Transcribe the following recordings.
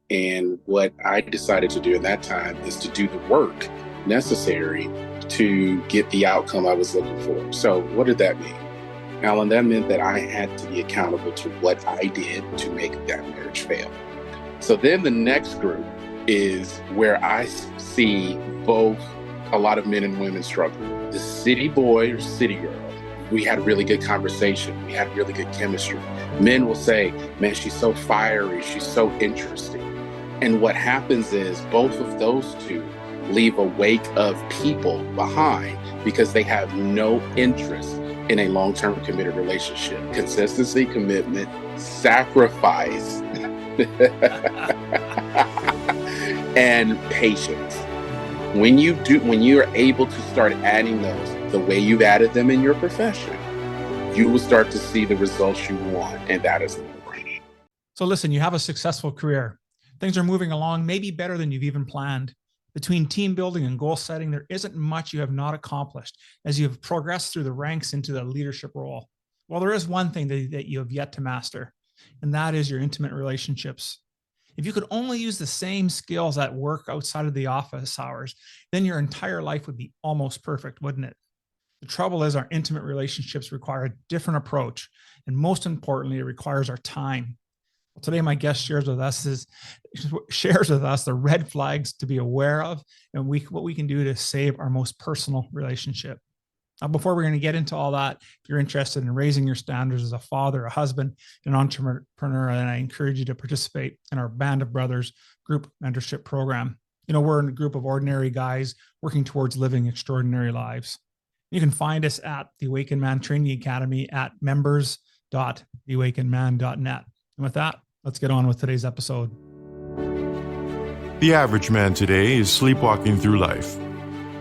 And what I decided to do in that time is to do the work necessary to get the outcome I was looking for. So, what did that mean? Alan, that meant that I had to be accountable to what I did to make that marriage fail. So then the next group is where I see both a lot of men and women struggle. The city boy or city girl, we had really good conversation. We had really good chemistry. Men will say, man, she's so fiery. She's so interesting. And what happens is both of those two leave a wake of people behind because they have no interest in a long-term committed relationship. Consistency, commitment, sacrifice, and patience. When you are able to start adding those the way you've added them in your profession, you will start to see the results you want, and that is the brain. So listen, you have a successful career. Things are moving along, maybe better than you've even planned. Between team building and goal setting, there isn't much you have not accomplished as you have progressed through the ranks into the leadership role. Well, there is one thing that you have yet to master, and that is your intimate relationships. If you could only use the same skills at work outside of the office hours, then your entire life would be almost perfect, wouldn't it? The trouble is our intimate relationships require a different approach, and most importantly, it requires our time. Well, today, my guest shares with us the red flags to be aware of and what we can do to save our most personal relationship. Now, before we're going to get into all that, if you're interested in raising your standards as a father, a husband, an entrepreneur, then I encourage you to participate in our Band of Brothers group mentorship program. You know, we're in a group of ordinary guys working towards living extraordinary lives. You can find us at the Awakened Man Training Academy at members.theawakenedman.net. And with that, let's get on with today's episode. The average man today is sleepwalking through life,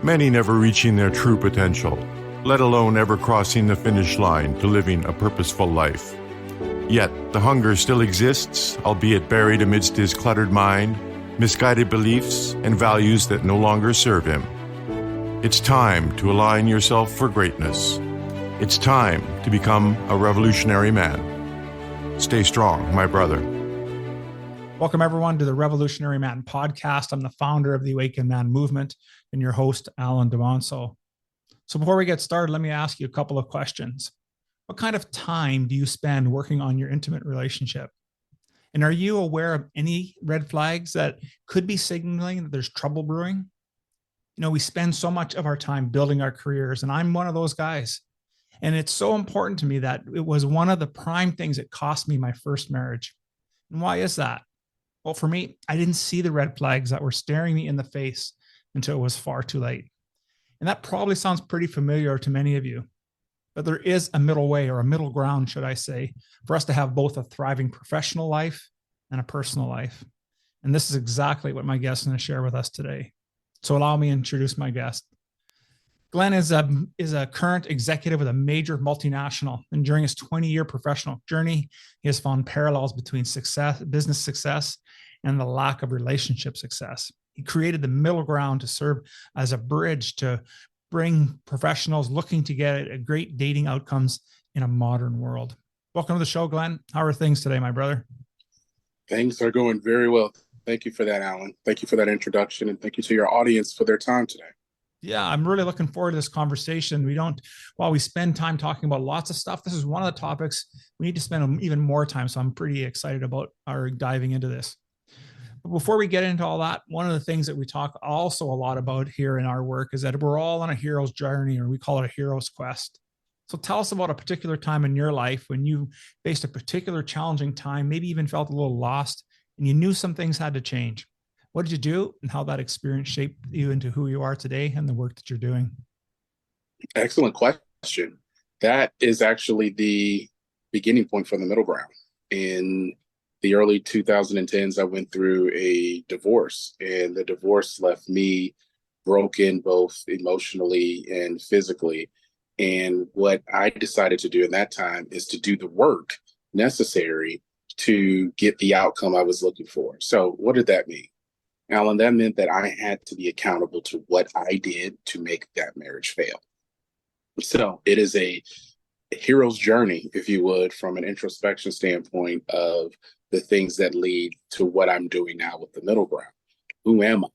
many never reaching their true potential, let alone ever crossing the finish line to living a purposeful life. Yet, the hunger still exists, albeit buried amidst his cluttered mind, misguided beliefs, and values that no longer serve him. It's time to align yourself for greatness. It's time to become a revolutionary man. Stay strong, my brother. Welcome, everyone, to the Revolutionary Man podcast. I'm the founder of the Awakened Man movement and your host, Alan DeMonso. So before we get started, let me ask you a couple of questions. What kind of time do you spend working on your intimate relationship? And are you aware of any red flags that could be signaling that there's trouble brewing? You know, we spend so much of our time building our careers, and I'm one of those guys. And it's so important to me that it was one of the prime things that cost me my first marriage. And why is that? Well, for me, I didn't see the red flags that were staring me in the face until it was far too late. And that probably sounds pretty familiar to many of you. But there is a middle way, or a middle ground, should I say, for us to have both a thriving professional life and a personal life. And this is exactly what my guest is going to share with us today. So allow me to introduce my guest. Glenn is a current executive with a major multinational, and during his 20-year professional journey, he has found parallels between business success, and the lack of relationship success. He created the middle ground to serve as a bridge to bring professionals looking to get a great dating outcomes in a modern world. Welcome to the show, Glenn. How are things today, my brother? Things are going very well. Thank you for that, Alan. Thank you for that introduction, and thank you to your audience for their time today. Yeah, I'm really looking forward to this conversation. While we spend time talking about lots of stuff, this is one of the topics we need to spend even more time. So I'm pretty excited about our diving into this. But before we get into all that, one of the things that we talk also a lot about here in our work is that we're all on a hero's journey, or we call it a hero's quest. So tell us about a particular time in your life when you faced a particular challenging time, maybe even felt a little lost, and you knew some things had to change. What did you do, and how that experience shaped you into who you are today and the work that you're doing? Excellent question. That is actually the beginning point for the middle ground. In the early 2010s, I went through a divorce, and the divorce left me broken both emotionally and physically. And what I decided to do in that time is to do the work necessary to get the outcome I was looking for. So what did that mean? Alan, that meant that I had to be accountable to what I did to make that marriage fail. So it is a hero's journey, if you would, from an introspection standpoint of the things that lead to what I'm doing now with the middle ground. Who am I?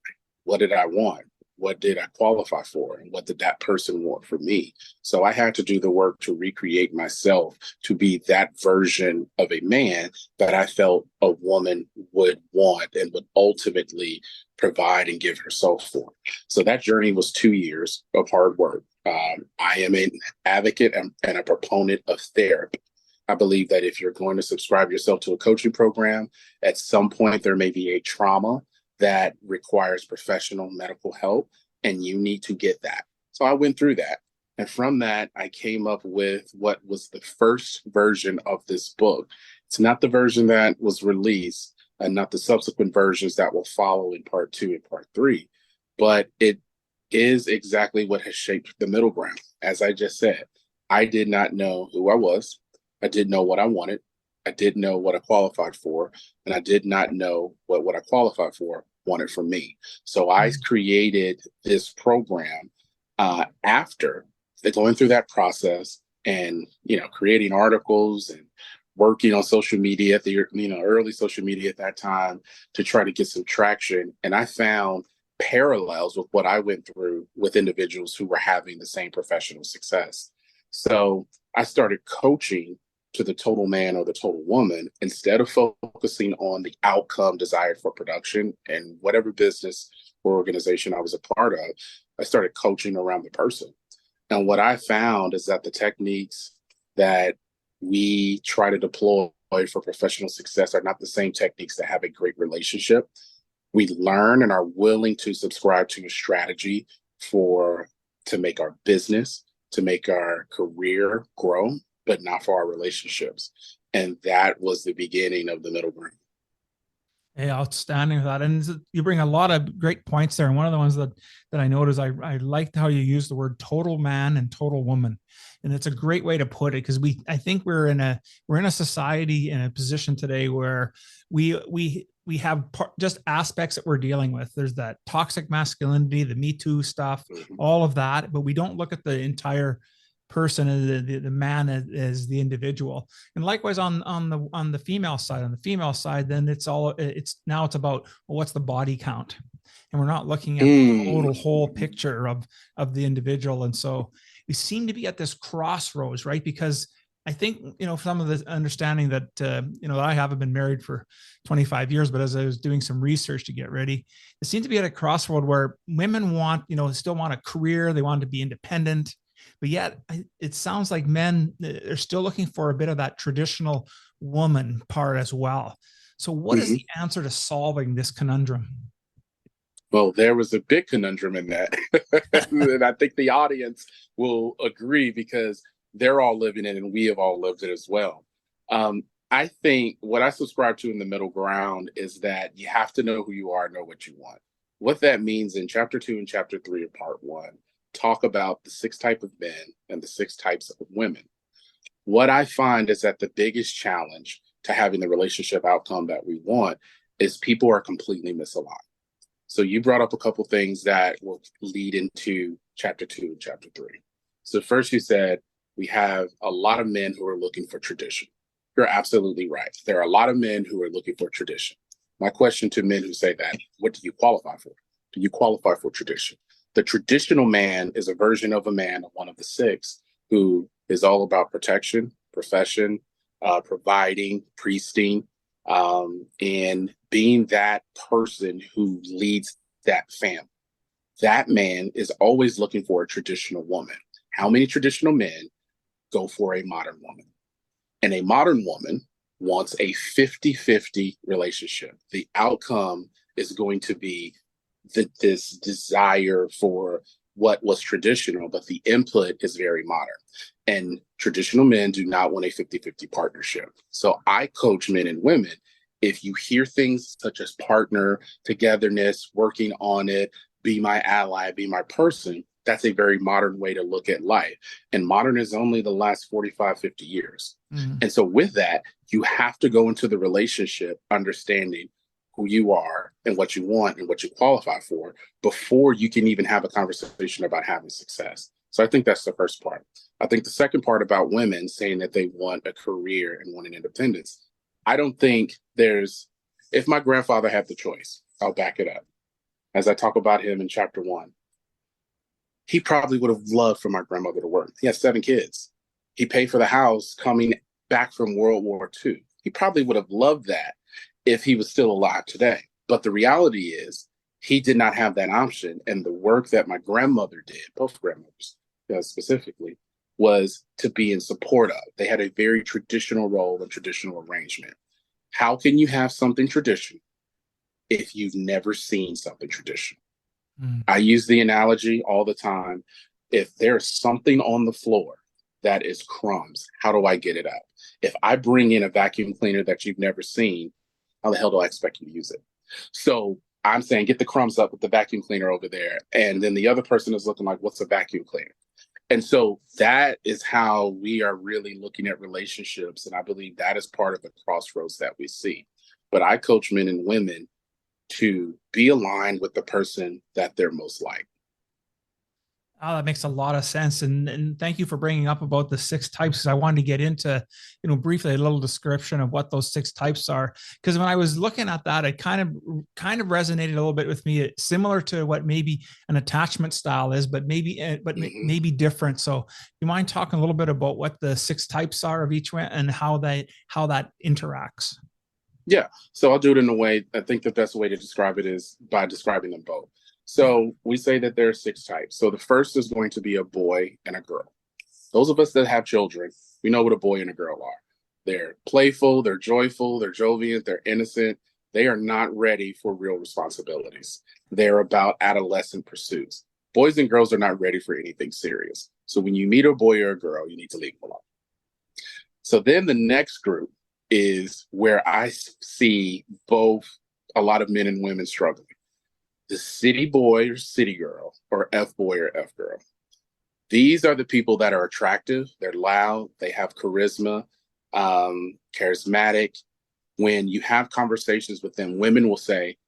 What did I want? What did I qualify for? And what did that person want for me? So I had to do the work to recreate myself to be that version of a man that I felt a woman would want and would ultimately provide and give herself for. So that journey was 2 years of hard work. I am an advocate and a proponent of therapy. I believe that if you're going to subscribe yourself to a coaching program, at some point there may be a trauma that requires professional medical help, and you need to get that. So I went through that. And from that, I came up with what was the first version of this book. It's not the version that was released and not the subsequent versions that will follow in part 2 and part 3, but it is exactly what has shaped the middle ground. As I just said, I did not know who I was. I didn't know what I wanted. I didn't know what I qualified for, and I did not know what I qualified for wanted from me. So I created this program after going through that process and, creating articles and working on social media at the, early social media at that time to try to get some traction. And I found parallels with what I went through with individuals who were having the same professional success. So I started coaching to the total man or the total woman instead of focusing on the outcome desired for production and whatever business or organization I was a part of. I started coaching around the person. And what I found is that the techniques that we try to deploy for professional success are not the same techniques that have a great relationship. We learn and are willing to subscribe to a strategy to make our business, to make our career grow, but not for our relationships. And that was the beginning of the middle ground. Hey, outstanding with that. And you bring a lot of great points there. And one of the ones that I noticed, I liked how you use the word total man and total woman. And it's a great way to put it, because I think we're in a society, in a position today where we have just aspects that we're dealing with. There's that toxic masculinity, the Me Too stuff, all of that, but we don't look at the entire person and the man as the individual. And likewise on the female side, then it's about, well, what's the body count, and we're not looking at the total whole picture of the individual. And so we seem to be at this crossroads, right? Because I think, some of the understanding that, I haven't been married for 25 years, but as I was doing some research to get ready, it seems to be at a crossroad where women still want a career. They want to be independent. But yet it sounds like men are still looking for a bit of that traditional woman part as well. So what is the answer to solving this conundrum? Well, there was a big conundrum in that. And I think the audience will agree, because they're all living it and we have all lived it as well. I think what I subscribe to in the middle ground is that you have to know who you are, know what you want. What that means in chapter 2 and chapter 3 of part 1, talk about the 6 types of men and the 6 types of women. What I find is that the biggest challenge to having the relationship outcome that we want is people are completely misaligned. So you brought up a couple things that will lead into chapter 2 and chapter 3. So first you said we have a lot of men who are looking for tradition. You're absolutely right. There are a lot of men who are looking for tradition. My question to men who say that, what do you qualify for? Do you qualify for tradition? The traditional man is a version of a man, one of the 6, who is all about protection, profession, providing, priesting, and being that person who leads that family. That man is always looking for a traditional woman. How many traditional men go for a modern woman? And a modern woman wants a 50-50 relationship. The outcome is going to be this desire for what was traditional, but the input is very modern. And traditional men do not want a 50-50 partnership. So I coach men and women. If you hear things such as partner, togetherness, working on it, be my ally, be my person, that's a very modern way to look at life. And modern is only the last 45, 50 years. And so with that, you have to go into the relationship understanding who you are and what you want and what you qualify for before you can even have a conversation about having success. So I think that's the first part. I think the second part about women saying that they want a career and want an independence, I don't think if my grandfather had the choice, I'll back it up. As I talk about him in chapter 1, he probably would have loved for my grandmother to work. He has 7 kids. He paid for the house coming back from World War II. He probably would have loved that if he was still alive today. But the reality is he did not have that option. And the work that my grandmother did, both grandmothers specifically, was to be in support of. They had a very traditional role and traditional arrangement. How can you have something traditional if you've never seen something traditional? I use the analogy all the time. If there's something on the floor that is crumbs, how do I get it out? If I bring in a vacuum cleaner that you've never seen, how the hell do I expect you to use it? So I'm saying, get the crumbs up with the vacuum cleaner over there. And then the other person is looking like, what's a vacuum cleaner? And so that is how we are really looking at relationships. And I believe that is part of the crossroads that we see. But I coach men and women to be aligned with the person that they're most like. Oh, that makes a lot of sense. And thank you for bringing up about the 6 types, because I wanted to get into, briefly a little description of what those 6 types are. Because when I was looking at that, it kind of resonated a little bit with me. It's similar to what maybe an attachment style is, but maybe maybe different. So you mind talking a little bit about what the 6 types are of each one and how that interacts? Yeah. So I'll do it in a way, I think the best way to describe it is by describing them both. So we say that there are 6 types. So the first is going to be a boy and a girl. Those of us that have children, we know what a boy and a girl are. They're playful, they're joyful, they're jovial, they're innocent. They are not ready for real responsibilities. They're about adolescent pursuits. Boys and girls are not ready for anything serious. So when you meet a boy or a girl, you need to leave them alone. So then the next group is where I see both a lot of men and women struggling. The city boy or city girl, or F boy or F girl. These are the people that are attractive, they're loud, they have charisma, charismatic. When you have conversations with them, women will say,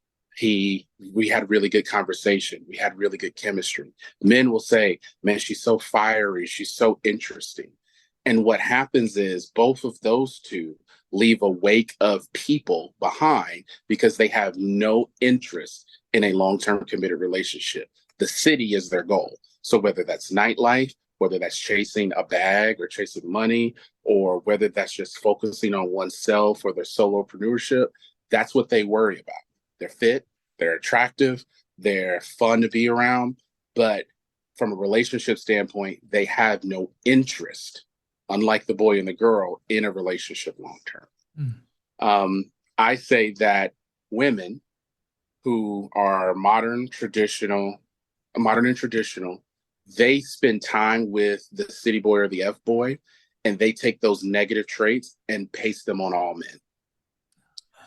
we had really good conversation, we had really good chemistry. Men will say, man, she's so fiery, she's so interesting. And what happens is both of those two leave a wake of people behind because they have no interest in a long-term committed relationship. The city is their goal. So whether that's nightlife, whether that's chasing a bag or chasing money, or whether that's just focusing on oneself or their solopreneurship, that's what they worry about. They're fit, they're attractive, they're fun to be around, but from a relationship standpoint, they have no interest, unlike the boy and the girl, in a relationship long-term. I say that women who are modern and traditional, they spend time with the city boy or the F boy, and they take those negative traits and paste them on all men.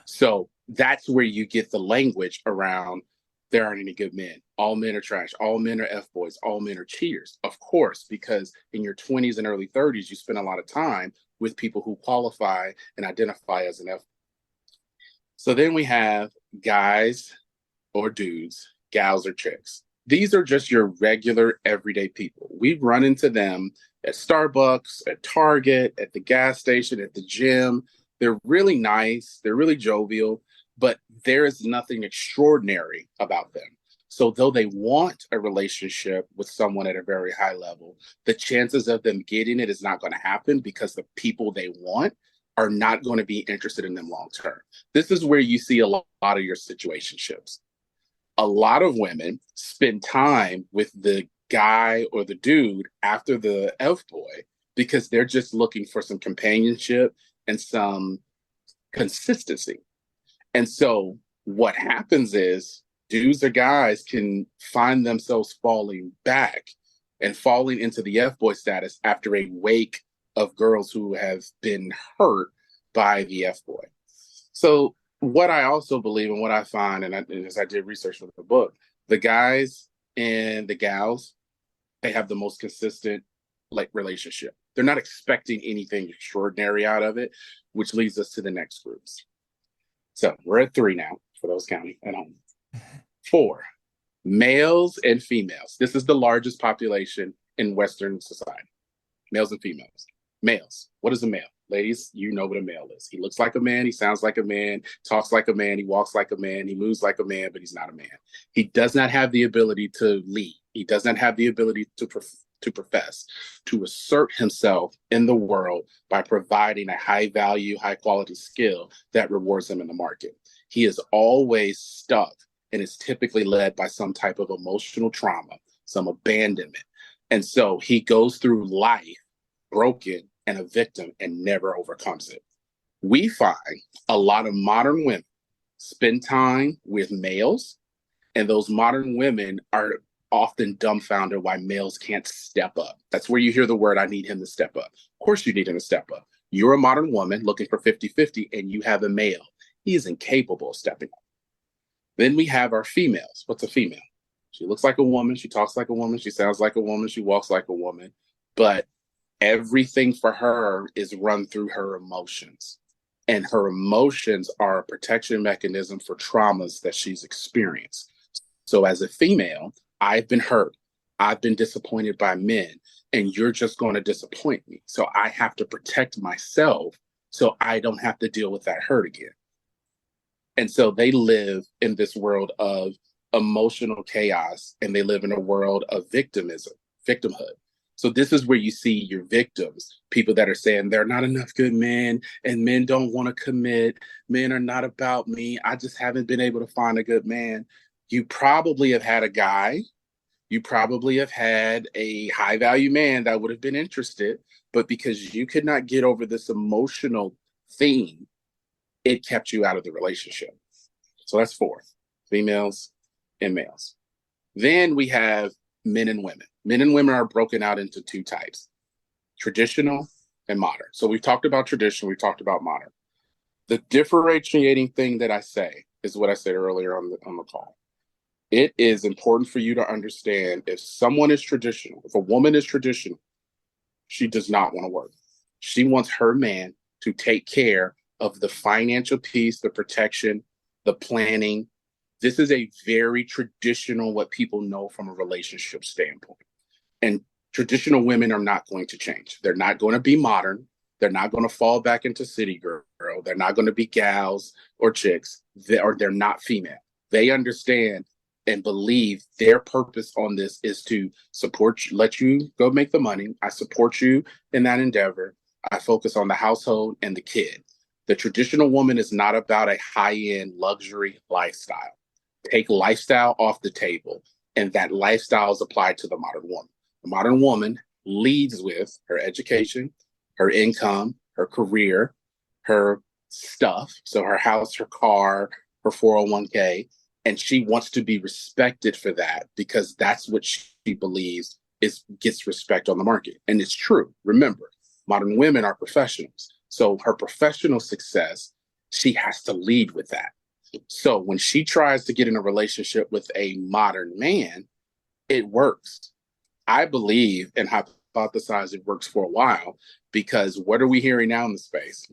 So that's where you get the language around there aren't any good men. All men are trash. All men are F boys. All men are cheaters. Of course, because in your 20s and early 30s, you spend a lot of time with people who qualify and identify as an F. So then we have guys or dudes, gals or chicks. These are just your regular everyday people. We run into them at Starbucks, at Target, at the gas station, at the gym. They're really nice. They're really jovial, but there is nothing extraordinary about them. So though they want a relationship with someone at a very high level, the chances of them getting it is not going to happen because the people they want are not going to be interested in them long term. This is where you see a lot of your situationships. A lot of women spend time with the guy or the dude after the F boy because they're just looking for some companionship and some consistency. And so what happens is dudes or guys can find themselves falling back and falling into the F-boy status after a wake of girls who have been hurt by the F-boy. So what I also believe and what I find, and as I did research for the book, the guys and the gals, they have the most consistent relationship. They're not expecting anything extraordinary out of it, which leads us to the next groups. So we're at 3 now for those counting at home. 4, males and females. This is the largest population in Western society. Males and females. Males. What is a male? Ladies, you know what a male is. He looks like a man, he sounds like a man, talks like a man, he walks like a man, he moves like a man, but he's not a man. He does not have the ability to lead. He does not have the ability to profess, to assert himself in the world by providing a high value, high quality skill that rewards him in the market. He is always stuck and is typically led by some type of emotional trauma, some abandonment. And so he goes through life broken and a victim and never overcomes it. We find a lot of modern women spend time with males, and those modern women are often dumbfounded why males can't step up. That's where you hear the word, I need him to step up. Of course you need him to step up. You're a modern woman looking for 50-50 and you have a male. He is incapable of stepping up. Then we have our females. What's a female? She looks like a woman. She talks like a woman. She sounds like a woman. She walks like a woman. But everything for her is run through her emotions. And her emotions are a protection mechanism for traumas that she's experienced. So as a female, I've been hurt. I've been disappointed by men, and you're just going to disappoint me. So I have to protect myself so I don't have to deal with that hurt again. And so they live in this world of emotional chaos, and they live in a world of victimhood. So this is where you see your victims, people that are saying there are not enough good men and men don't want to commit. Men are not about me. I just haven't been able to find a good man. You probably have had a guy. You probably have had a high value man that would have been interested, but because you could not get over this emotional theme, it kept you out of the relationship. So that's fourth, females and males. Then we have men and women. Men and women are broken out into two types, traditional and modern. So we've talked about traditional, we've talked about modern. The differentiating thing that I say is what I said earlier on the call. It is important for you to understand if someone is traditional, if a woman is traditional, she does not want to work. She wants her man to take care of the financial piece, the protection, the planning. This is a very traditional, what people know from a relationship standpoint. And traditional women are not going to change. They're not going to be modern. They're not going to fall back into city girl. They're not going to be gals or chicks. They're not female. They understand and believe their purpose on this is to support you, let you go make the money. I support you in that endeavor. I focus on the household and the kid. The traditional woman is not about a high-end luxury lifestyle. Take lifestyle off the table, and that lifestyle is applied to the modern woman. The modern woman leads with her education, her income, her career, her stuff. So her house, her car, her 401k, and she wants to be respected for that because that's what she believes gets respect on the market. And it's true. Remember, modern women are professionals. So her professional success, she has to lead with that. So when she tries to get in a relationship with a modern man, it works. I believe and hypothesize it works for a while because what are we hearing now in the space?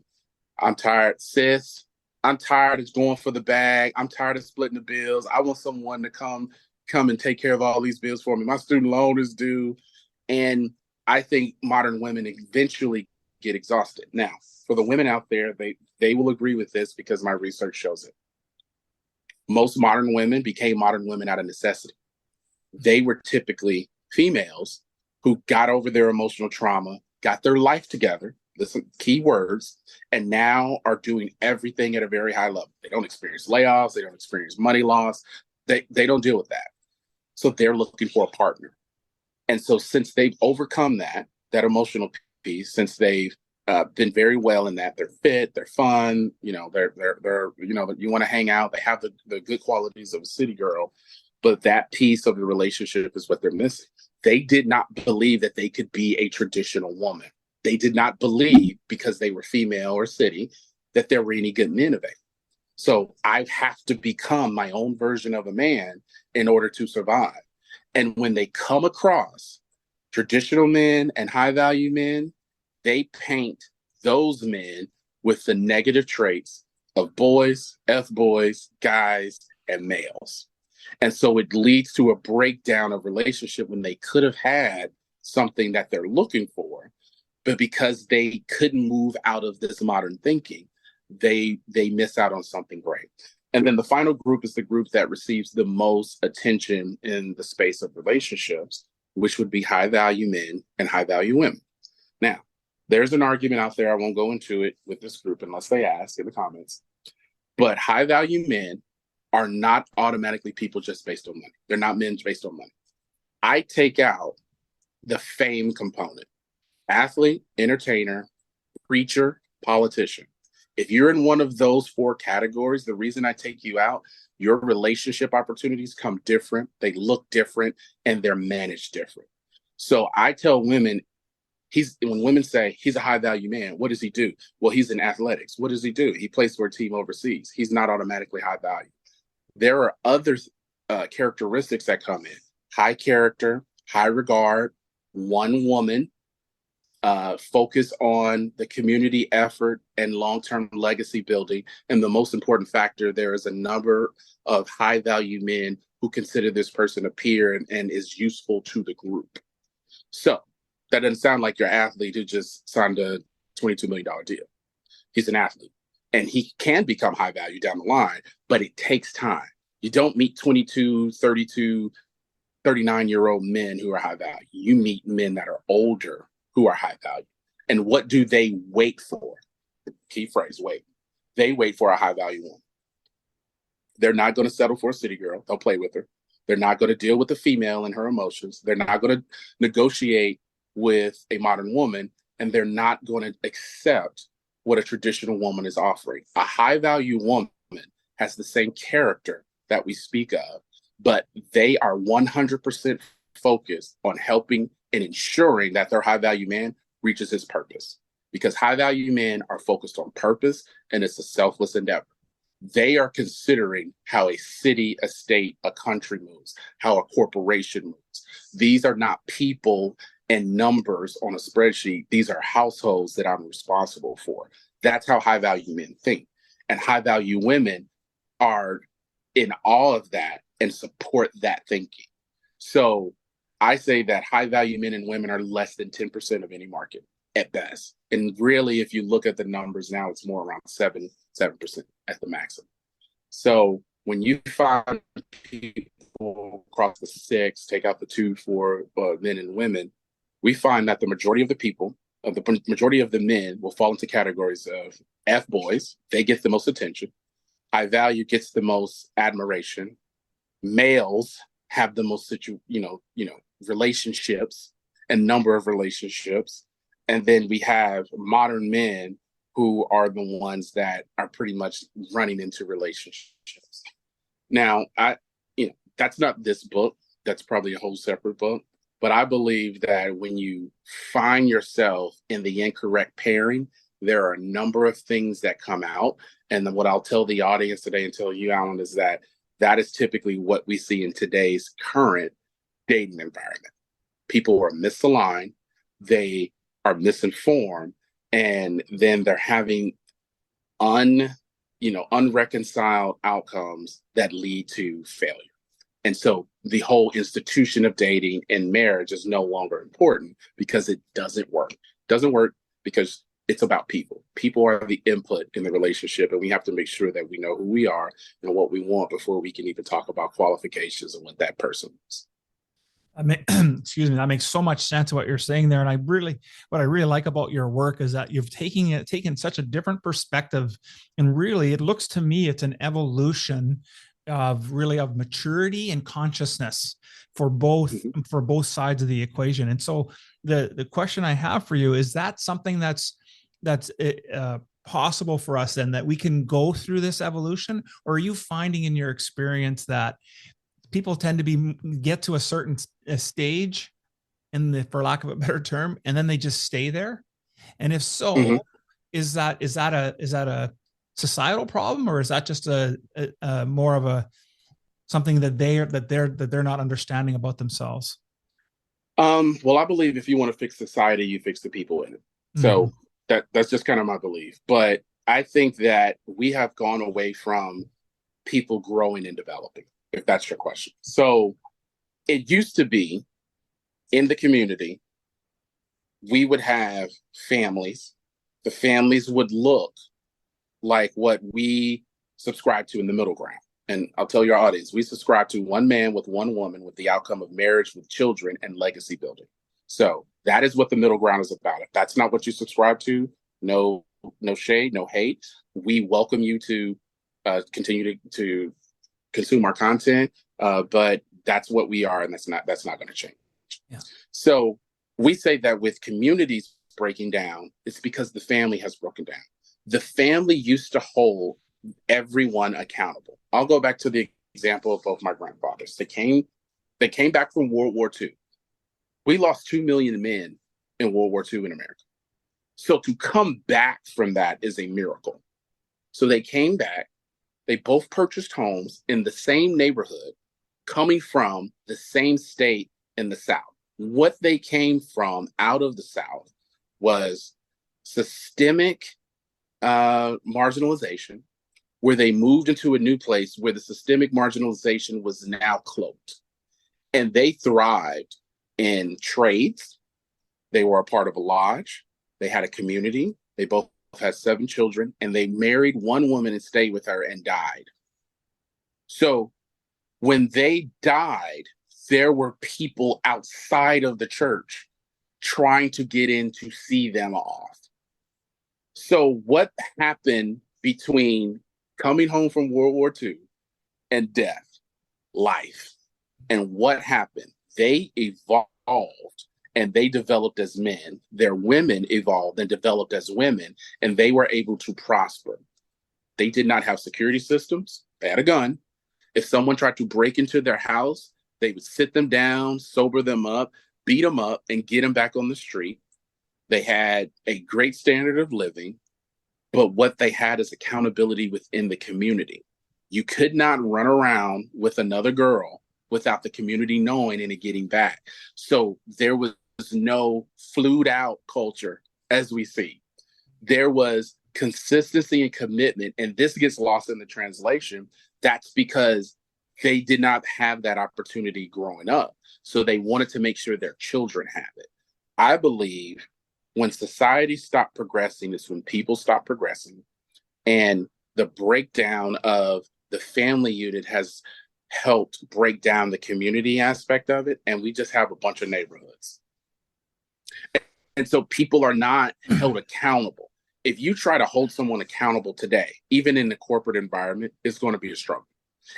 I'm tired, sis. I'm tired of going for the bag. I'm tired of splitting the bills. I want someone to come and take care of all these bills for me. My student loan is due. And I think modern women eventually get exhausted. Now, for the women out there, they will agree with this because my research shows it. Most modern women became modern women out of necessity. They were typically females who got over their emotional trauma, got their life together, listen, key words, and now are doing everything at a very high level. They don't experience layoffs. They don't experience money loss. They don't deal with that. So they're looking for a partner. And so since they've overcome that emotional piece, since they've been very well in that, they're fit, they're fun, they're you want to hang out, they have the good qualities of a city girl, but that piece of the relationship is what they're missing. They did not believe that they could be a traditional woman. They did not believe because they were female or city that there were any good men available. So I have to become my own version of a man in order to survive. And when they come across traditional men and high value men, they paint those men with the negative traits of boys, F-boys, guys, and males. And so it leads to a breakdown of relationship when they could have had something that they're looking for. but because they couldn't move out of this modern thinking, they miss out on something great. And then the final group is the group that receives the most attention in the space of relationships, which would be high value men and high value women. Now, there's an argument out there. I won't go into it with this group unless they ask in the comments. But high value men are not automatically people just based on money. They're not men based on money. I take out the fame component: athlete, entertainer, preacher, politician. If you're in one of those four categories, the reason I take you out, your relationship opportunities come different, they look different, and they're managed different. So I tell women, when women say he's a high value man, what does he do? Well, he's in athletics. What does he do? He plays for a team overseas. He's not automatically high value. There are other characteristics that come in: high character, high regard, one woman, focus on the community effort and long-term legacy building. And the most important factor, there is a number of high value men who consider this person a peer and is useful to the group. So that doesn't sound like your athlete who just signed a $22 million deal. He's an athlete and he can become high value down the line, but it takes time. You don't meet 22, 32, 39-year-old men who are high value. You meet men that are older who are high value. And what do they wait for? The key phrase, wait. They wait for a high value woman. They're not going to settle for a city girl. They'll play with her. They're not going to deal with the female and her emotions. They're not going to negotiate with a modern woman, and they're not going to accept what a traditional woman is offering. A high value woman has the same character that we speak of, but they are 100% focused on helping and ensuring that their high value man reaches his purpose, because high value men are focused on purpose and it's a selfless endeavor. They are considering how a city, a state, a country moves, how a corporation moves. These are not people and numbers on a spreadsheet. These are households that I'm responsible for. That's how high value men think. And high value women are in all of that and support that thinking. So I say that high value men and women are less than 10% of any market at best. And really, if you look at the numbers now, it's more around 7% at the maximum. So when you find people across the 6, take out the 2 for men and women, we find that the majority of the people, the majority of the men will fall into categories of F boys. They get the most attention. High value gets the most admiration. Males have the most relationships and number of relationships. And then we have modern men who are the ones that are pretty much running into relationships. Now, that's not this book. That's probably a whole separate book. But I believe that when you find yourself in the incorrect pairing, there are a number of things that come out. And then what I'll tell the audience today and tell you, Alan, is that is typically what we see in today's current dating environment. People are misaligned, they are misinformed, and then they're having unreconciled outcomes that lead to failure. And so the whole institution of dating and marriage is no longer important because it doesn't work. It doesn't work because it's about people. People are the input in the relationship, and we have to make sure that we know who we are and what we want before we can even talk about qualifications and what that person is. Excuse me. That makes so much sense what you're saying there. And what I really like about your work is that you've taken such a different perspective. And really, it looks to me, it's an evolution of maturity and consciousness for both sides of the equation. And so the question I have for you is, that something that's possible for us then, that we can go through this evolution? Or are you finding in your experience that people tend to get to a certain stage, for lack of a better term, and then they just stay there? And if so, is that a societal problem, or is that just a more of a something that they're not understanding about themselves? Well, I believe if you want to fix society, you fix the people in it. So that's just kind of my belief. But I think that we have gone away from people growing and developing, if that's your question. So it used to be in the community, we would have families. The families would look like what we subscribe to in the middle ground. And I'll tell your audience, we subscribe to one man with one woman with the outcome of marriage with children and legacy building. So that is what the middle ground is about. If that's not what you subscribe to, no shade, no hate. We welcome you to continue to consume our content, but that's what we are, and that's not going to change. Yeah. So we say that with communities breaking down, it's because the family has broken down. The family used to hold everyone accountable. I'll go back to the example of both my grandfathers. They came back from World War II. We lost 2 million men in World War II in America. So to come back from that is a miracle. So they came back. They both purchased homes in the same neighborhood, coming from the same state in the South. What they came from out of the South was systemic marginalization, where they moved into a new place where the systemic marginalization was now cloaked. And they thrived in trades. They were a part of a lodge. They had a community. They both had 7 children, and they married one woman and stayed with her and died. So when they died, there were people outside of the church trying to get in to see them off. So what happened between coming home from World War II and death? Life. And what happened? They evolved and they developed as men. Their women evolved and developed as women, and they were able to prosper. They did not have security systems. They had a gun. If someone tried to break into their house, they would sit them down, sober them up, beat them up, and get them back on the street. They had a great standard of living, but what they had is accountability within the community. You could not run around with another girl without the community knowing and it getting back. So there was no flued out culture as we see. There was consistency and commitment, and this gets lost in the translation. That's because they did not have that opportunity growing up. So they wanted to make sure their children have it. I believe when society stopped progressing is when people stop progressing, and the breakdown of the family unit has helped break down the community aspect of it, and we just have a bunch of neighborhoods. And so people are not held accountable. If you try to hold someone accountable today, even in the corporate environment, it's going to be a struggle.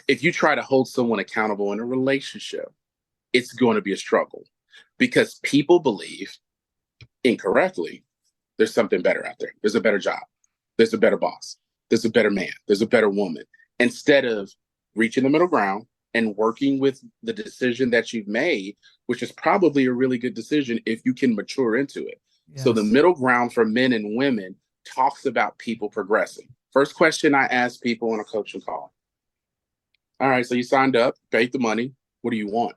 If you try to hold someone accountable in a relationship, it's going to be a struggle, because people believe incorrectly there's something better out there. There's a better job. There's a better boss. There's a better man. There's a better woman. Instead of reaching the middle ground and working with the decision that you've made, which is probably a really good decision if you can mature into it. Yes. So the middle ground for men and women talks about people progressing. First question I ask people on a coaching call. All right, so you signed up, paid the money. What do you want?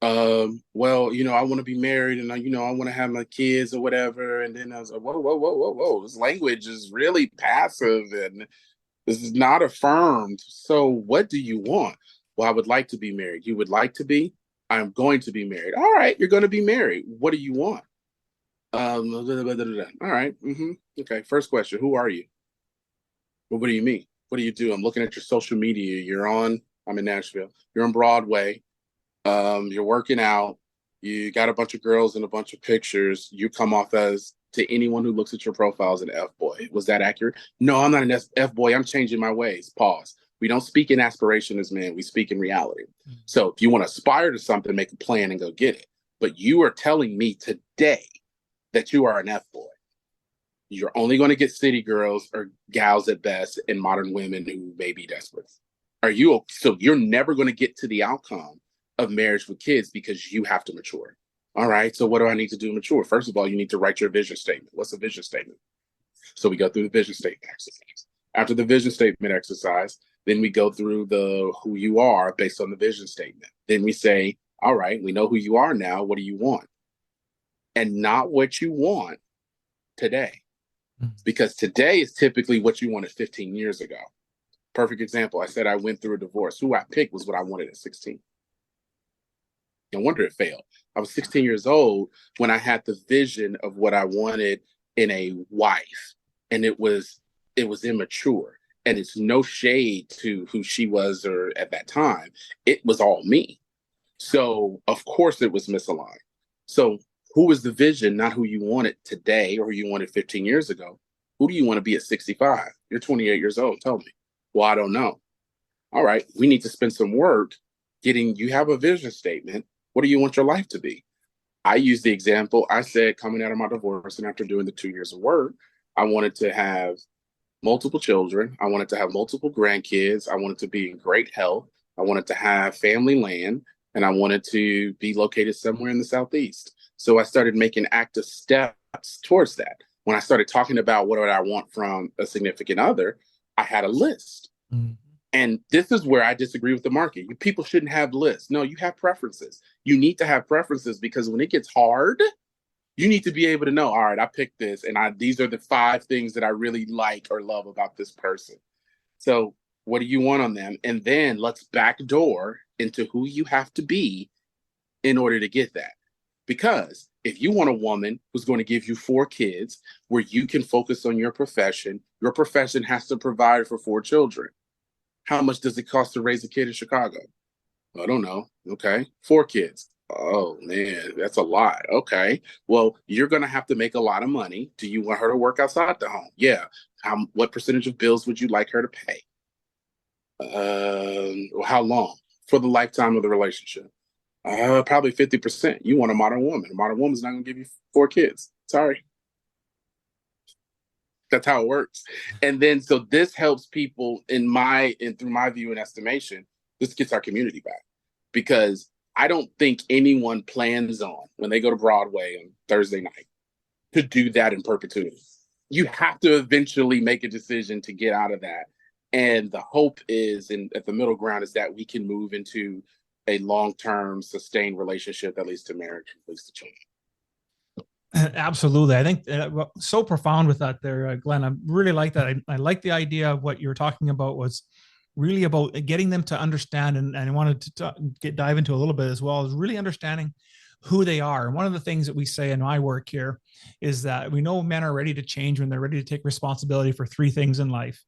Well, I want to be married, and I want to have my kids or whatever. And then I was like, whoa. This language is really passive and this is not affirmed. So what do you want? Well, I would like to be married. You would like to be? I'm going to be married. All right, you're going to be married. What do you want? All right. Okay. First question. Who are you? Well, what do you mean? What do you do? I'm looking at your social media. I'm in Nashville. You're on Broadway. You're working out. You got a bunch of girls and a bunch of pictures. You come off as, to anyone who looks at your profile, as an F-boy. Was that accurate? No, I'm not an F-boy. I'm changing my ways. Pause. We don't speak in aspiration as men. We speak in reality. So if you want to aspire to something, make a plan and go get it. But you are telling me today that you are an F-boy. You're only going to get city girls or gals at best and modern women who may be desperate. So you're never going to get to the outcome of marriage with kids because you have to mature. All right, so what do I need to do to mature? First of all, you need to write your vision statement. What's a vision statement? So we go through the vision statement exercise. After the vision statement exercise, then we go through the who you are based on the vision statement. Then we say, all right, we know who you are now. What do you want? And not what you want today. Because today is typically what you wanted 15 years ago. Perfect example. I said I went through a divorce. Who I picked was what I wanted at 16. No wonder it failed. I was 16 years old when I had the vision of what I wanted in a wife, and it was immature. And it's no shade to who she was or at that time. It was all me. So of course it was misaligned. So who was the vision, not who you wanted today or who you wanted 15 years ago? Who do you want to be at 65? You're 28 years old. Tell me. Well, I don't know. All right, we need to spend some work you have a vision statement. What do you want your life to be? I use the example. I said, coming out of my divorce and after doing the 2 years of work, I wanted to have multiple children. I wanted to have multiple grandkids. I wanted to be in great health. I wanted to have family land, and I wanted to be located somewhere in the Southeast. So I started making active steps towards that. When I started talking about what I want from a significant other, I had a list. Mm. And this is where I disagree with the market. People shouldn't have lists. No, you have preferences. You need to have preferences because when it gets hard, you need to be able to know, all right, I picked this and these are the 5 things that I really like or love about this person. So what do you want on them? And then let's backdoor into who you have to be in order to get that. Because if you want a woman who's going to give you 4 kids where you can focus on your profession has to provide for 4 children. How much does it cost to raise a kid in Chicago? I don't know. Okay. 4 kids. Oh, man, that's a lot. Okay. Well, you're going to have to make a lot of money. Do you want her to work outside the home? Yeah. What percentage of bills would you like her to pay? How long? For the lifetime of the relationship? Probably 50%. You want a modern woman. A modern woman's not going to give you 4 kids. Sorry. That's how it works. And then, so this helps people through my view and estimation, this gets our community back. Because I don't think anyone plans on, when they go to Broadway on Thursday night, to do that in perpetuity. You have to eventually make a decision to get out of that. And the hope is, at the middle ground, is that we can move into a long-term, sustained relationship that leads to marriage, leads to children. Absolutely. I think so profound with that there, Glenn. I really like that. I like the idea of what you were talking about was really about getting them to understand, and I wanted to dive into a little bit as well, is really understanding who they are. And one of the things that we say in my work here is that we know men are ready to change when they're ready to take responsibility for 3 things in life.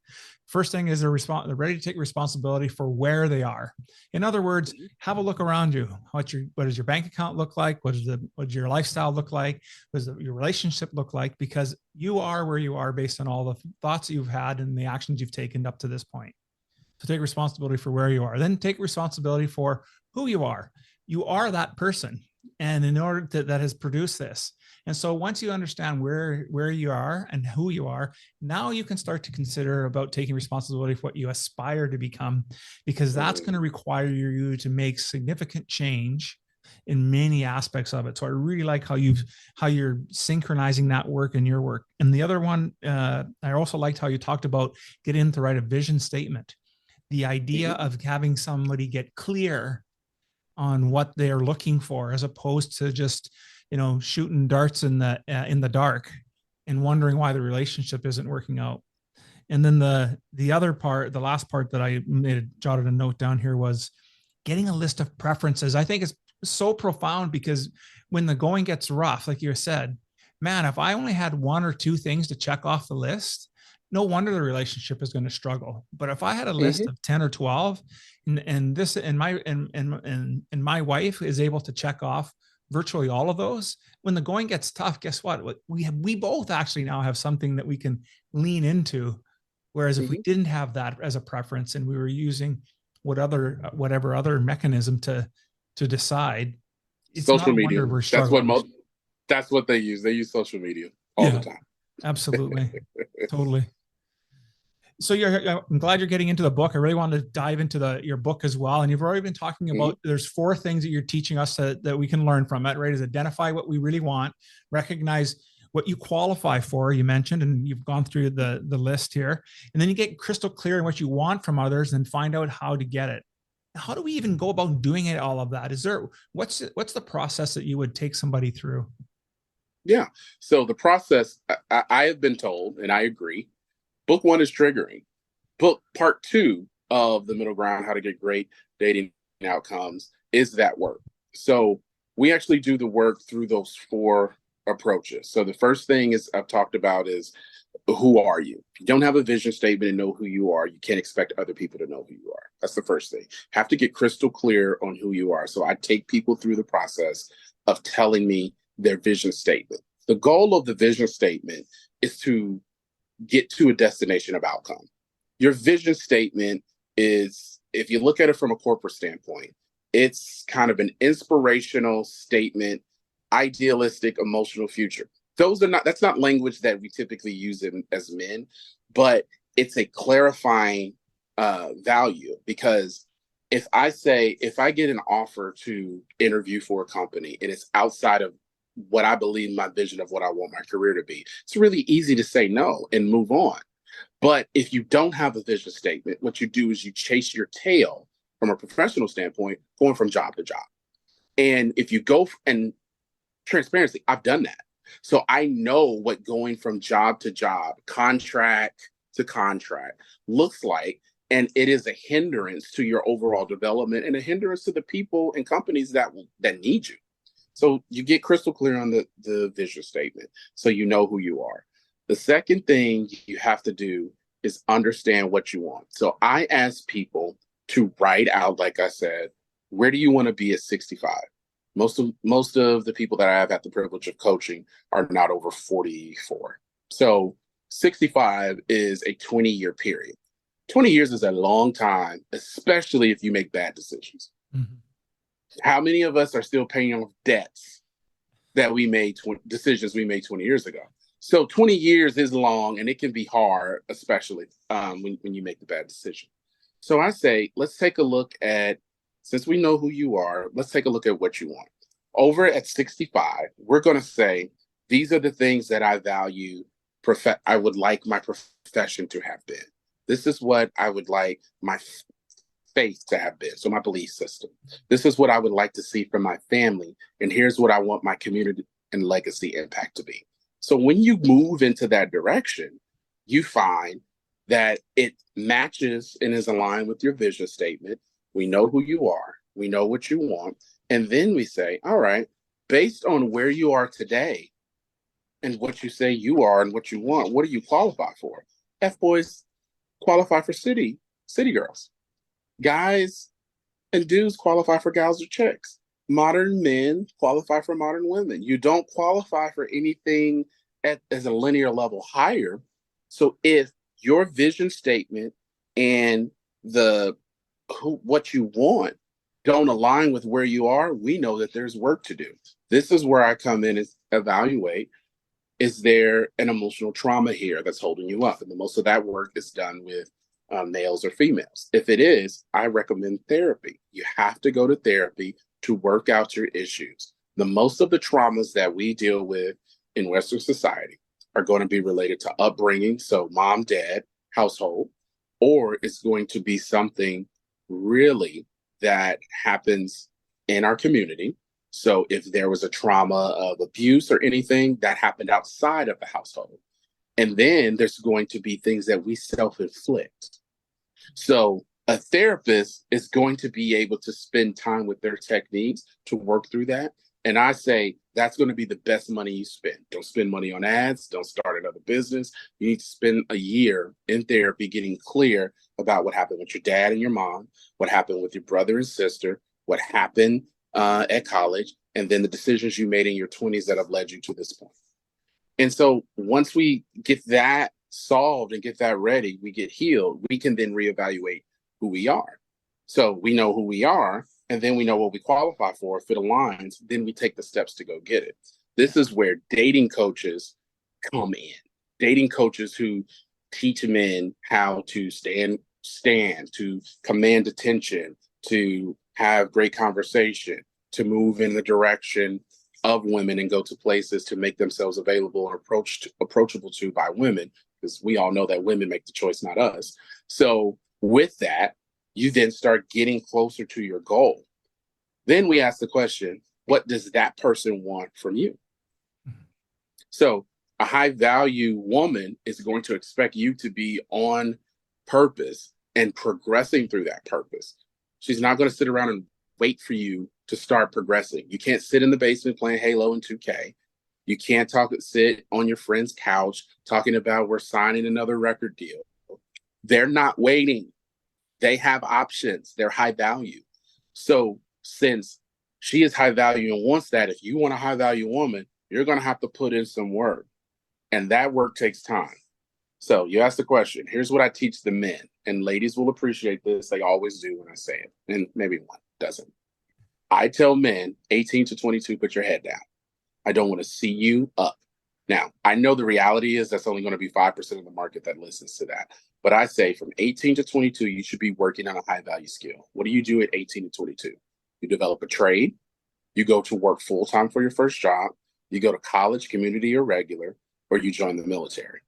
First thing is they're ready to take responsibility for where they are. In other words, have a look around you. What does your bank account look like? What does your lifestyle look like? What does your relationship look like? Because you are where you are based on all the thoughts you've had and the actions you've taken up to this point. So take responsibility for where you are. Then take responsibility for who you are. You are that person. And in order that has produced this. And so once you understand where you are and who you are, now you can start to consider about taking responsibility for what you aspire to become, because that's going to require you to make significant change in many aspects of it. So I really like how you're synchronizing that work in your work. And the other one, I also liked how you talked about getting to write a vision statement. The idea of having somebody get clear on what they're looking for, as opposed to just, shooting darts in the dark and wondering why the relationship isn't working out. And then the other part, the last part that I jotted a note down here was getting a list of preferences. I think it's so profound, because when the going gets rough, like you said, man, if I only had 1 or 2 things to check off the list, no wonder the relationship is going to struggle. But if I had a list of 10 or 12, and my wife is able to check off virtually all of those, when the going gets tough, guess what? We both actually now have something that we can lean into. Whereas if we didn't have that as a preference and we were using whatever other mechanism to decide, it's social not media. We're struggling. That's what they use. They use social media all the time. Absolutely. Totally. So I'm glad you're getting into the book. I really wanted to dive into your book as well. And you've already been talking about, there's 4 things that you're teaching us that we can learn from it, right? Is identify what we really want, recognize what you qualify for, you mentioned, and you've gone through the list here. And then you get crystal clear on what you want from others and find out how to get it. How do we even go about doing it, all of that? What's the process that you would take somebody through? Yeah. So the process, I have been told, and I agree, book 1 is triggering. Book part 2 of the middle ground, how to get great dating outcomes, is that work. So we actually do the work through those 4 approaches. So the first thing is I've talked about is, who are you? If you don't have a vision statement and know who you are, you can't expect other people to know who you are. That's the first thing. Have to get crystal clear on who you are. So I take people through the process of telling me their vision statement. The goal of the vision statement is to get to a destination of outcome. Your vision statement is, if you look at it from a corporate standpoint, it's kind of an inspirational statement, idealistic, emotional future. That's not language that we typically use as men, but it's a clarifying value, because if I get an offer to interview for a company and it's outside of what I believe my vision of what I want my career to be, it's really easy to say no and move on. But if you don't have a vision statement, what you do is you chase your tail from a professional standpoint, going from job to job. And if you go, and transparency, I've done that. So I know what going from job to job, contract to contract looks like. And it is a hindrance to your overall development and a hindrance to the people and companies that need you. So you get crystal clear on the vision statement, so you know who you are. The second thing you have to do is understand what you want. So I ask people to write out, like I said, where do you want to be at 65? Most of the people that I have had the privilege of coaching are not over 44. So 65 is a 20-year period. 20 years is a long time, especially if you make bad decisions. Mm-hmm. How many of us are still paying off debts that we made, decisions we made 20 years ago? So 20 years is long, and it can be hard, especially when you make the bad decision. So I say, let's take a look at, since we know who you are, let's take a look at what you want. Over at 65, we're going to say, these are the things that I value, I would like my profession to have been. This is what I would like my faith to have been, so my belief system. This is what I would like to see from my family, and here's what I want my community and legacy impact to be. So when you move into that direction, you find that it matches and is aligned with your vision statement. We know who you are. We know what you want. And then we say, all right, based on where you are today and what you say you are and what you want, what do you qualify for? F-boys qualify for city girls. Guys and dudes qualify for gals or chicks. Modern men qualify for modern women. You don't qualify for anything as a linear level higher. So if your vision statement and what you want don't align with where you are, we know that there's work to do. This is where I come in and evaluate, is there an emotional trauma here that's holding you up? And most of that work is done with males or females. If it is, I recommend therapy. You have to go to therapy to work out your issues. Most of the traumas that we deal with in Western society are going to be related to upbringing, so mom, dad, household, or it's going to be something really that happens in our community. So if there was a trauma of abuse or anything that happened outside of the household, and then there's going to be things that we self-inflict. So a therapist is going to be able to spend time with their techniques to work through that. And I say that's going to be the best money you spend. Don't spend money on ads. Don't start another business. You need to spend a year in therapy getting clear about what happened with your dad and your mom, what happened with your brother and sister, what happened at college, and then the decisions you made in your 20s that have led you to this point. And so once we get that solved and get that ready, we get healed, we can then reevaluate who we are. So we know who we are, and then we know what we qualify for. If it aligns, then we take the steps to go get it. This is where dating coaches come in. Dating coaches who teach men how to stand, to command attention, to have great conversation, to move in the direction of women and go to places to make themselves available and approachable to by women, because we all know that women make the choice, not us. So with that, you then start getting closer to your goal. Then we ask the question, what does that person want from you? So a high value woman is going to expect you to be on purpose and progressing through that purpose. She's not going to sit around and wait for you to start progressing. You can't sit in the basement playing Halo and 2K. You can't sit on your friend's couch talking about we're signing another record deal. They're not waiting. They have options. They're high value. So since she is high value and wants that, if you want a high value woman, you're going to have to put in some work. And that work takes time. So you asked the question. Here's what I teach the men. And ladies will appreciate this. They always do when I say it. And maybe one doesn't. I tell men 18 to 22, put your head down. I don't want to see you up. Now, I know the reality is that's only going to be 5% of the market that listens to that. But I say from 18 to 22, you should be working on a high value skill. What do you do at 18 to 22? You develop a trade. You go to work full time for your first job. You go to college, community, or regular, or you join the military.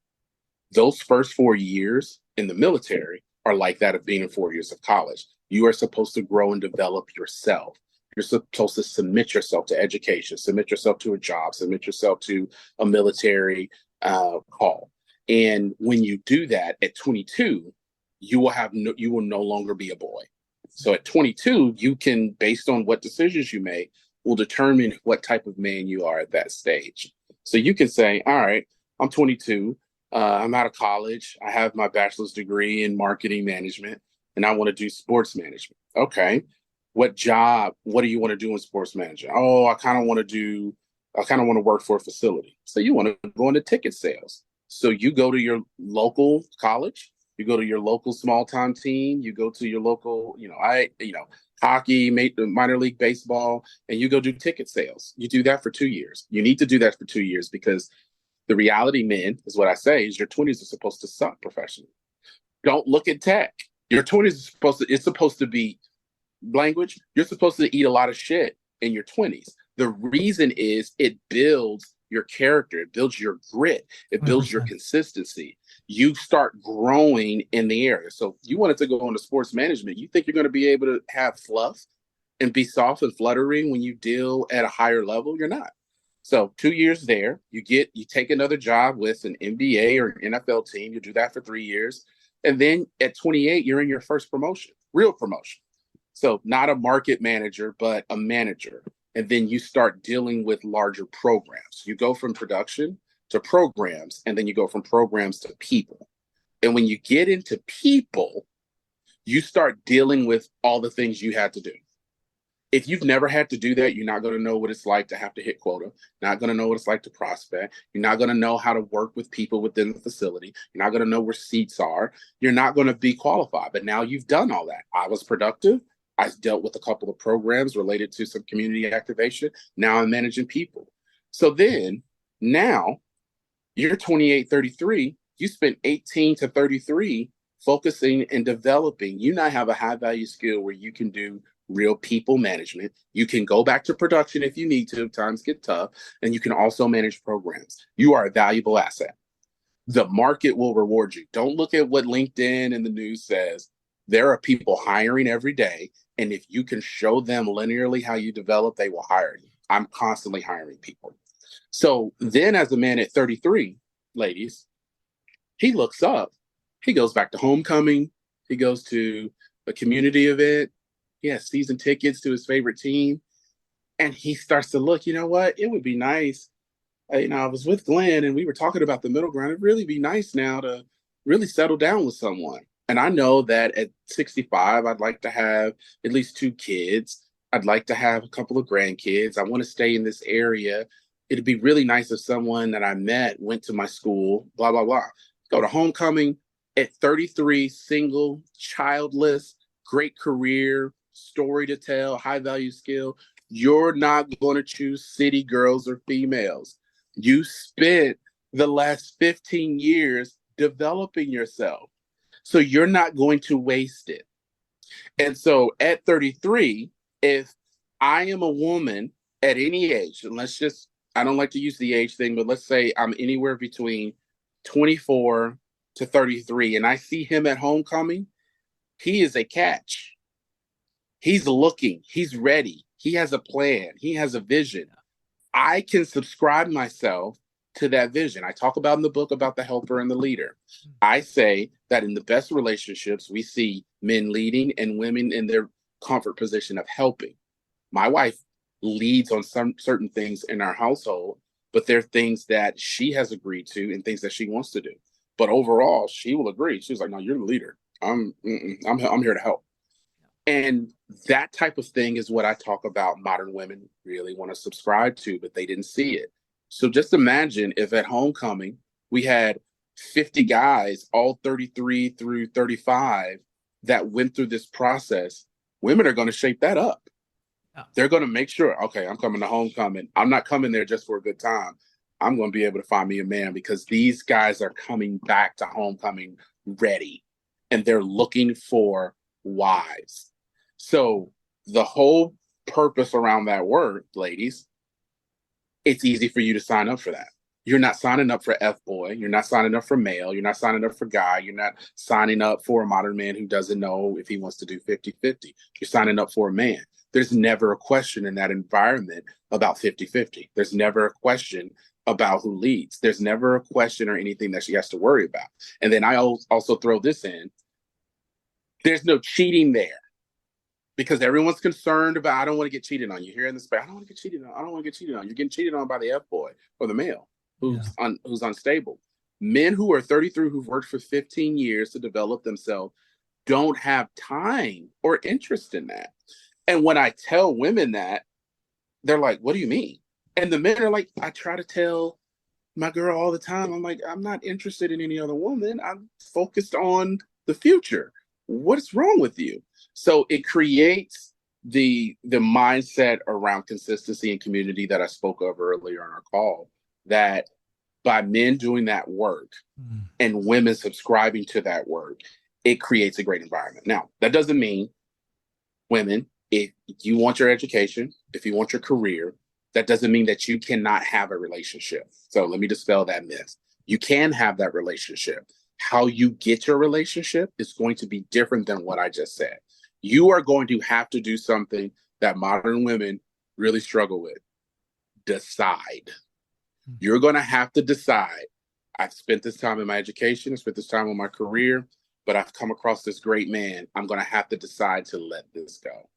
Those first 4 years in the military are like that of being in 4 years of college. You are supposed to grow and develop yourself. You're supposed to submit yourself to education, submit yourself to a job, submit yourself to a military call. And when you do that at 22, you will no longer be a boy. So at 22, you can, based on what decisions you make, will determine what type of man you are at that stage. So you can say, all right, I'm 22. I'm out of college. I have my bachelor's degree in marketing management, and I want to do sports management. Okay. What do you want to do in sports management? Oh, I kind of want to work for a facility. So you want to go into ticket sales. So you go to your local college, you go to your local small time team, you go to your local, hockey, minor league baseball, and you go do ticket sales. You do that for 2 years. You need to do that for 2 years because the reality, men, is what I say, is your 20s are supposed to suck professionally. Don't look at tech. Your 20s it's supposed to be language. You're supposed to eat a lot of shit in your 20s. The reason is it builds your character, it builds your grit, it builds 100%. your consistency. You start growing in the area. So you wanted to go into sports management. You think you're going to be able to have fluff and be soft and fluttering when you deal at a higher level? You're not. So 2 years there, you take another job with an NBA or an NFL team. You do that for 3 years. And then at 28, you're in your first promotion, real promotion. So not a market manager, but a manager. And then you start dealing with larger programs. You go from production to programs, and then you go from programs to people. And when you get into people, you start dealing with all the things you had to do. If you've never had to do that, you're not going to know what it's like to have to hit quota. Not going to know what it's like to prospect. You're not going to know how to work with people within the facility. You're not going to know where seats are. You're not going to be qualified. But now you've done all that. I was productive. I dealt with a couple of programs related to some community activation. Now I'm managing people. So then now you're 28, 33. You spent 18 to 33 focusing and developing. You now have a high value skill where you can do real people management. You can go back to production if you need to, if times get tough, and you can also manage programs. You are a valuable asset. The market will reward you. Don't look at what LinkedIn and the news says. There are people hiring every day, and if you can show them linearly how you develop, they will hire you. I'm constantly hiring people. So then as a man at 33, ladies, he looks up. He goes back to homecoming. He goes to a community event. He has season tickets to his favorite team. And he starts to look, you know what? It would be nice. I was with Glenn and we were talking about the middle ground. It'd really be nice now to really settle down with someone. And I know that at 65, I'd like to have at least 2 kids. I'd like to have a couple of grandkids. I want to stay in this area. It'd be really nice if someone that I met went to my school, blah, blah, blah. Go to homecoming at 33, single, childless, great career, story to tell, high value skill. You're not going to choose city girls or females. You spent the last 15 years developing yourself. So you're not going to waste it. And so at 33, if I am a woman at any age, and I don't like to use the age thing, but let's say I'm anywhere between 24 to 33, and I see him at homecoming, he is a catch. He's looking, he's ready. He has a plan. He has a vision. I can subscribe myself to that vision. I talk about in the book about the helper and the leader. I say that in the best relationships, we see men leading and women in their comfort position of helping. My wife leads on some certain things in our household, but there are things that she has agreed to and things that she wants to do. But overall, she will agree. She's like, "No, you're the leader. I'm here to help." And that type of thing is what I talk about modern women really want to subscribe to, but they didn't see it. So just imagine if at homecoming we had 50 guys, all 33 through 35, that went through this process. Women are going to shape that up. Yeah. They're going to make sure, okay, I'm coming to homecoming. I'm not coming there just for a good time. I'm going to be able to find me a man because these guys are coming back to homecoming ready and they're looking for wives. So the whole purpose around that word, ladies, it's easy for you to sign up for that. You're not signing up for F-boy. You're not signing up for male. You're not signing up for guy. You're not signing up for a modern man who doesn't know if he wants to do 50-50. You're signing up for a man. There's never a question in that environment about 50-50. There's never a question about who leads. There's never a question or anything that she has to worry about. And then I also throw this in. There's no cheating there because everyone's concerned about, I don't want to get cheated on. You hear in the space, I don't want to get cheated on. I don't want to get cheated on. You're getting cheated on by the F-boy or the male who's unstable. Men who are 33, who've worked for 15 years to develop themselves, don't have time or interest in that. And when I tell women that, they're like, what do you mean? And the men are like, I try to tell my girl all the time, I'm like, I'm not interested in any other woman. I'm focused on the future. What's wrong with you? So it creates the mindset around consistency and community that I spoke of earlier on our call, that by men doing that work and women subscribing to that work, it creates a great environment. Now, that doesn't mean women, if you want your education, if you want your career, that doesn't mean that you cannot have a relationship. So let me dispel that myth. You can have that relationship. How you get your relationship is going to be different than what I just said. You are going to have to do something that modern women really struggle with. Decide. You're going to have to decide. I've spent this time in my education, I've spent this time in my career, but I've come across this great man. I'm going to have to decide to let this go.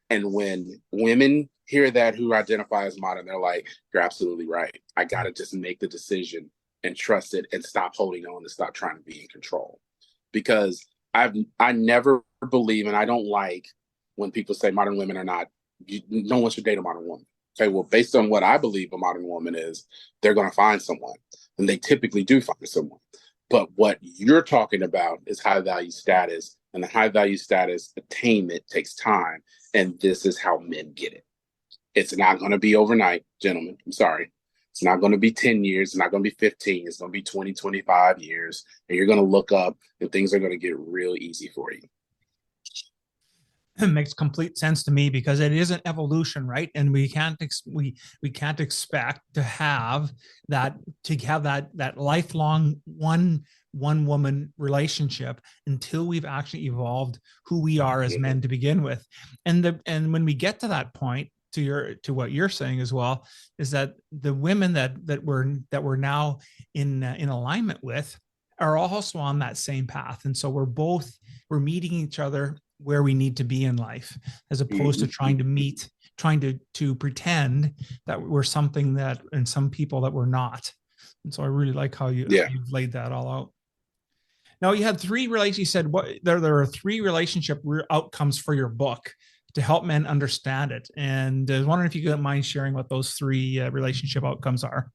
And when women hear that who identify as modern, they're like, you're absolutely right. I got to just make the decision and trust it and stop holding on and stop trying to be in control. Because I never believe, and I don't like when people say modern women are not, no one should date a modern woman. Okay, well, based on what I believe a modern woman is, they're going to find someone. And they typically do find someone. But what you're talking about is high value status. And the high value status attainment takes time. And this is how men get it. It's not going to be overnight, gentlemen. I'm sorry. It's not going to be 10 years. It's not going to be 15. It's going to be 20, 25 years. And you're going to look up and things are going to get real easy for you. It makes complete sense to me because it is an evolution, right? And we can't expect to have that lifelong one woman relationship until we've actually evolved who we are as men to begin with. And when we get to that point, to what you're saying as well, is that the women that we're now in alignment with are also on that same path. And so we're meeting each other where we need to be in life, as opposed to trying to pretend that we're something that, and some people that we're not. And so I really like how you've laid that all out. Now you had you said there are 3 relationship outcomes for your book to help men understand it. And I was wondering if you could mind sharing what those 3 relationship outcomes are.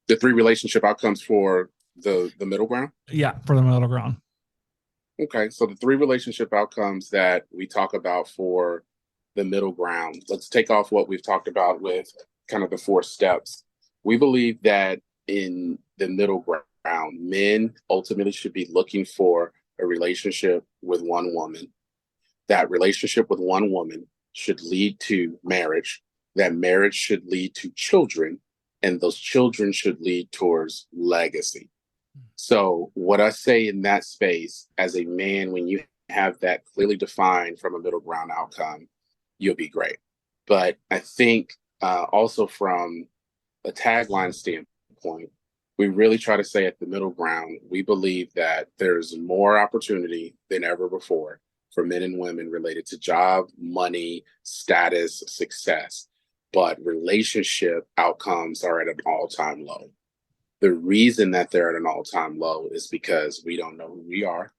The 3 relationship outcomes for the middle ground? Yeah, for the middle ground. Okay, so the 3 relationship outcomes that we talk about for the middle ground, let's take off what we've talked about with kind of the 4 steps. We believe that in the middle ground, men ultimately should be looking for a relationship with one woman. That relationship with one woman should lead to marriage. That marriage should lead to children, and those children should lead towards legacy. So what I say in that space, as a man, when you have that clearly defined from a middle ground outcome, you'll be great. But I think also from a tagline standpoint, we really try to say at the middle ground, we believe that there's more opportunity than ever before for men and women related to job, money, status, success. But relationship outcomes are at an all-time low. The reason that they're at an all-time low is because we don't know who we are.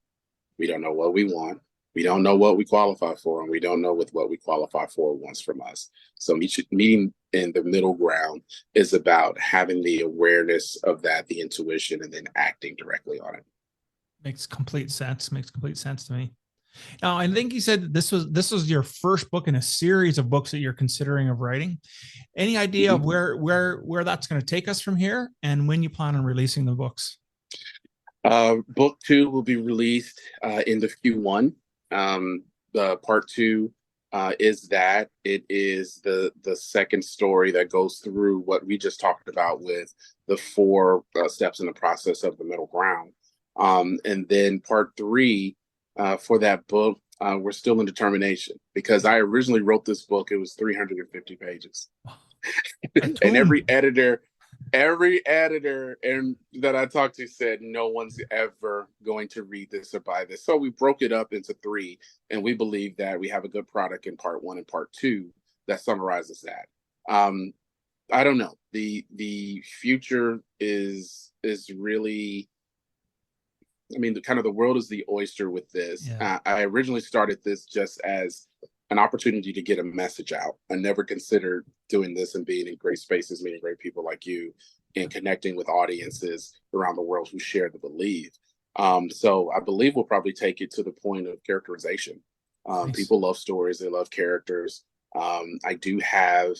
We don't know what we want. We don't know what we qualify for, and we don't know what we qualify for wants from us. So meeting in the middle ground is about having the awareness of that, the intuition, and then acting directly on it. Makes complete sense. Makes complete sense to me. Now, I think you said this was your first book in a series of books that you're considering of writing. Any idea of where that's going to take us from here, and when you plan on releasing the books? Book 2 will be released in the Q1. The part 2 is that it is the second story that goes through what we just talked about with the 4 steps in the process of the middle ground. And then part 3 for that book, we're still in determination, because I originally wrote this book. It was 350 pages. And every editor and that I talked to said no one's ever going to read this or buy this. So we broke it up into 3, and we believe that we have a good product in part 1 and part 2 that summarizes that. I don't know. The future is really, I mean, the world is the oyster with this. Yeah. I originally started this just as an opportunity to get a message out. I never considered doing this and being in great spaces, meeting great people like you, and connecting with audiences around the world who share the belief. So I believe we'll probably take it to the point of characterization. Nice. People love stories. They love characters. I do have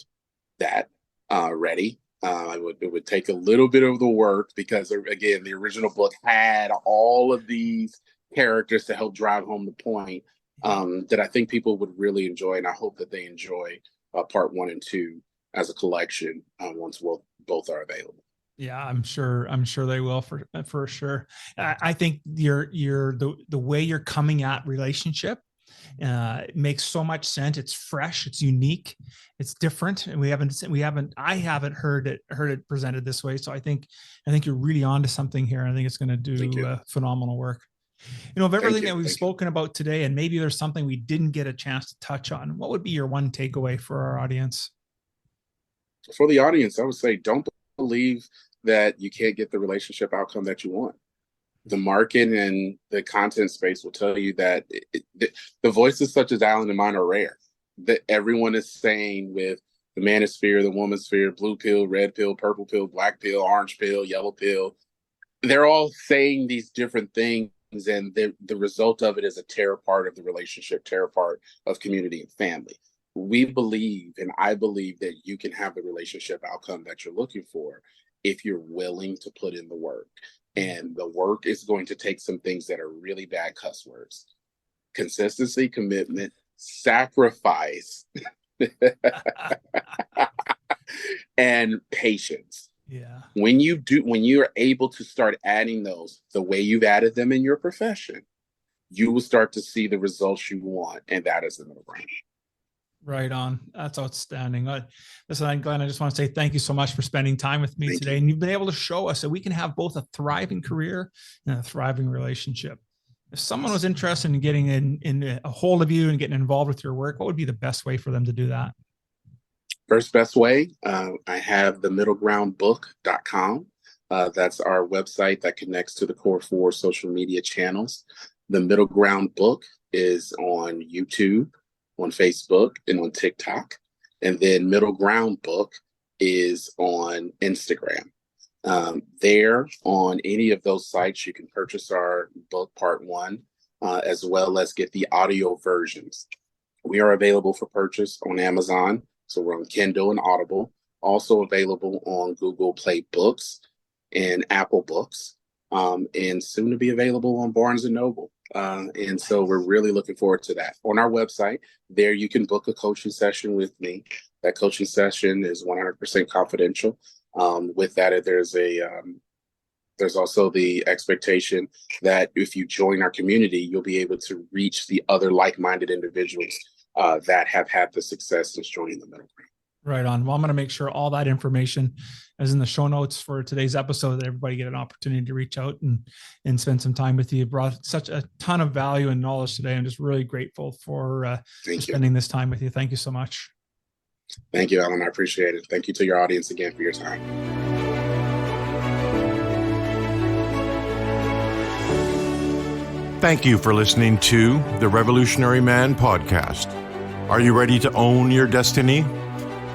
that ready. It would take a little bit of the work, because, again, the original book had all of these characters to help drive home the point that I think people would really enjoy. And I hope that they enjoy part 1 and 2 as a collection once both are available. Yeah, I'm sure they will for sure. I think the way you're coming at relationship it makes so much sense. It's fresh, it's unique, it's different, and I haven't heard it presented this way. So I think you're really onto something here. I think it's going to do phenomenal work. Of everything that we've spoken about today, and maybe there's something we didn't get a chance to touch on, what would be your one takeaway for our audience? For the audience, I would say, don't believe that you can't get the relationship outcome that you want. The market and the content space will tell you that the voices such as Alan and mine are rare. That everyone is saying with the manosphere, the womansphere, blue pill, red pill, purple pill, black pill, orange pill, yellow pill. They're all saying these different things, and the result of it is a tear apart of the relationship, tear apart of community and family. We believe, and I believe, that you can have the relationship outcome that you're looking for if you're willing to put in the work. And the work is going to take some things that are really bad cuss words: consistency, commitment, sacrifice, and patience. Yeah. When you're able to start adding those the way you've added them in your profession, you will start to see the results you want. And that is the middle ground. Right on. That's outstanding. Listen, Glenn, I just want to say thank you so much for spending time with me today. And you've been able to show us that we can have both a thriving career and a thriving relationship. If someone was interested in getting in a hold of you and getting involved with your work, what would be the best way for them to do that? First best way, I have the middlegroundbook.com. That's our website that connects to the core 4 social media channels. The Middle Ground Book is on YouTube, on Facebook, and on TikTok. And then Middle Ground Book is on Instagram. There, on any of those sites, you can purchase our book part 1, as well as get the audio versions. We are available for purchase on Amazon. So we're on Kindle and Audible. Also available on Google Play Books and Apple Books, and soon to be available on Barnes & Noble. And so we're really looking forward to that. On our website, there you can book a coaching session with me. That coaching session is 100% confidential. With that, there's also the expectation that if you join our community, you'll be able to reach the other like-minded individuals that have had the success since joining the middle ground. Right on. Well, I'm going to make sure all that information is in the show notes for today's episode, that everybody get an opportunity to reach out and spend some time with you. You brought such a ton of value and knowledge today. I'm just really grateful for spending this time with you. Thank you so much. Thank you, Alan. I appreciate it. Thank you to your audience again for your time. Thank you for listening to the Revolutionary Man podcast. Are you ready to own your destiny?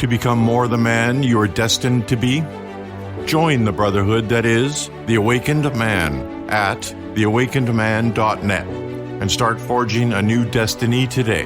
To become more the man you are destined to be? Join the brotherhood that is The Awakened Man at theawakenedman.net and start forging a new destiny today.